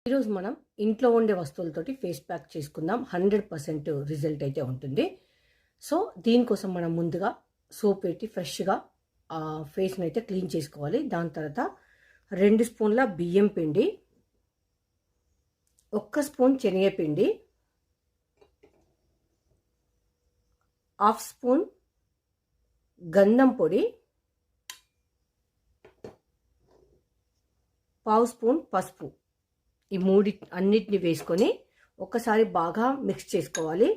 ఈరోజు మనం ఇంట్లో ఉండే వస్తువులతోటి ఫేస్ ప్యాక్ చేసుకుందాం. 100% రిజల్ట్ అయితే ఉంటుంది. సో దీనికోసం మనం ముందుగా సోప్ పెట్టి ఫ్రెష్గా ఫేస్ని అయితే క్లీన్ చేసుకోవాలి. దాని తర్వాత 2 స్పూన్ల బియ్యం పిండి, 1 స్పూన్ శనగపిండి, 1/2 స్పూన్ గంధం పొడి, 1/2 స్పూన్ పసుపు, ఈ అన్నిటిని వేసుకొని ఒకసారి బాగా మిక్స్ చేసుకోవాలి.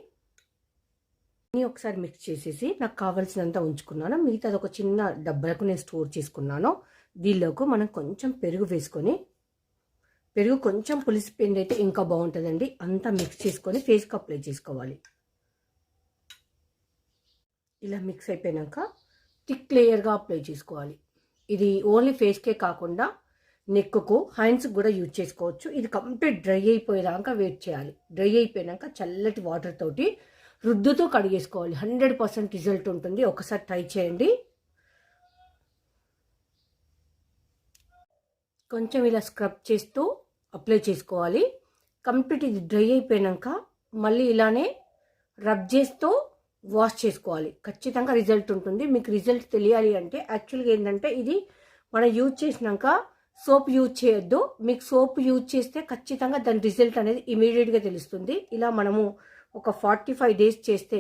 ఒకసారి మిక్స్ చేసేసి నాకు కావాల్సినంత ఉంచుకున్నాను. మిగతాది ఒక చిన్న డబ్బాలకు నేను స్టోర్ చేసుకున్నాను. దీనిలోకి మనం కొంచెం పెరుగు వేసుకొని, పెరుగు కొంచెం పులిసిపోయింది అయితే ఇంకా బాగుంటుందండి. అంతా మిక్స్ చేసుకొని ఫేస్కి అప్లై చేసుకోవాలి. ఇలా మిక్స్ అయిపోయాక థిక్ లేయర్గా అప్లై చేసుకోవాలి. ఇది ఓన్లీ ఫేస్కే కాకుండా నెక్కు, హ్యాండ్స్కి కూడా యూజ్ చేసుకోవచ్చు. ఇది కంప్లీట్ డ్రై అయిపోయేదాకా వెయిట్ చేయాలి. డ్రై అయిపోయాక చల్లటి వాటర్ తోటి రుద్దుతో కడిగేసుకోవాలి. 100% రిజల్ట్ ఉంటుంది. ఒకసారి ట్రై చేయండి. కొంచెం ఇలా స్క్రబ్ చేస్తూ అప్లై చేసుకోవాలి. కంప్లీట్ ఇది డ్రై అయిపోయాక మళ్ళీ ఇలానే రబ్ చేస్తూ వాష్ చేసుకోవాలి. ఖచ్చితంగా రిజల్ట్ ఉంటుంది. మీకు రిజల్ట్ తెలియాలి అంటే యాక్చువల్గా ఏంటంటే ఇది మనం యూజ్ చేసినాక సోప్ యూజ్ చేయొద్దు. మీకు సోప్ యూజ్ చేస్తే ఖచ్చితంగా దాని రిజల్ట్ అనేది ఇమీడియట్గా తెలుస్తుంది. ఇలా మనము ఒక 45 డేస్ చేస్తే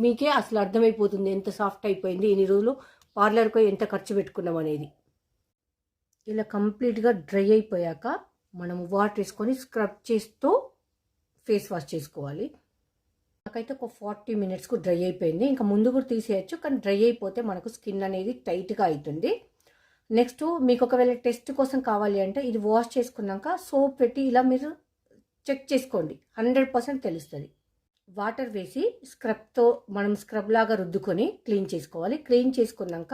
మీకే అసలు అర్థమైపోతుంది ఎంత సాఫ్ట్ అయిపోయింది, ఇన్ని రోజులు పార్లర్కి ఎంత ఖర్చు పెట్టుకున్నాం అనేది. ఇలా కంప్లీట్గా డ్రై అయిపోయాక మనము వాటర్ వేసుకొని స్క్రబ్ చేస్తూ ఫేస్ వాష్ చేసుకోవాలి. నాకైతే ఒక 40 మినిట్స్కు డ్రై అయిపోయింది. ఇంకా ముందు కూడా తీసేయచ్చు, కానీ డ్రై అయిపోతే మనకు స్కిన్ అనేది టైట్గా అవుతుంది. నెక్స్ట్ మీకు ఒకవేళ టెస్ట్ కోసం కావాలి అంటే ఇది వాష్ చేసుకున్నాక సోప్ పెట్టి ఇలా మీరు చెక్ చేసుకోండి. 100% తెలుస్తుంది. వాటర్ వేసి స్క్రబ్తో మనం స్క్రబ్ లాగా రుద్దుకొని క్లీన్ చేసుకోవాలి. క్లీన్ చేసుకున్నాక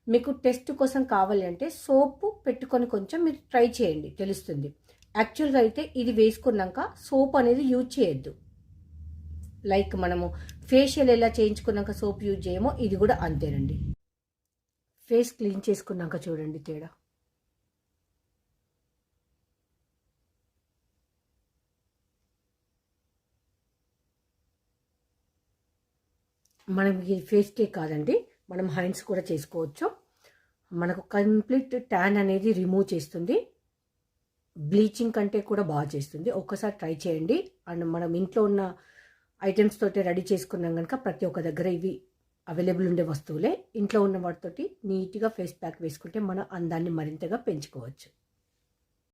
మీకు టెస్ట్ కోసం కావాలి అంటే సోప్ పెట్టుకొని కొంచెం మీరు ట్రై చేయండి, తెలుస్తుంది. యాక్చువల్గా అయితే ఇది వేసుకున్నాక సోప్ అనేది యూజ్ చేయొద్దు. లైక్ మనము ఫేషియల్ ఎలా చేయించుకున్నాక సోప్ యూజ్ చేయమో ఇది కూడా అంతేనండి. ఫేస్ క్లీన్ చేసుకున్నాక చూడండి తేడా. మనం ఈ ఫేస్కే కాదండి, మనం హ్యాండ్స్ కూడా చేసుకోవచ్చు. మనకు కంప్లీట్ ట్యాన్ అనేది రిమూవ్ చేస్తుంది. బ్లీచింగ్ కంటే కూడా బాగా చేస్తుంది. ఒక్కసారి ట్రై చేయండి. అండ్ మనం ఇంట్లో ఉన్న ఐటమ్స్ తోటి రెడీ చేసుకున్నాం కనుక ప్రతి ఒక్క దగ్గర ఇవి అవైలబుల్ ఉండే వస్తువులే. ఇంట్లో ఉన్న వాటితోటి నీట్గా ఫేస్ ప్యాక్ వేసుకుంటే మన అందాన్ని మరింతగా పెంచుకోవచ్చు.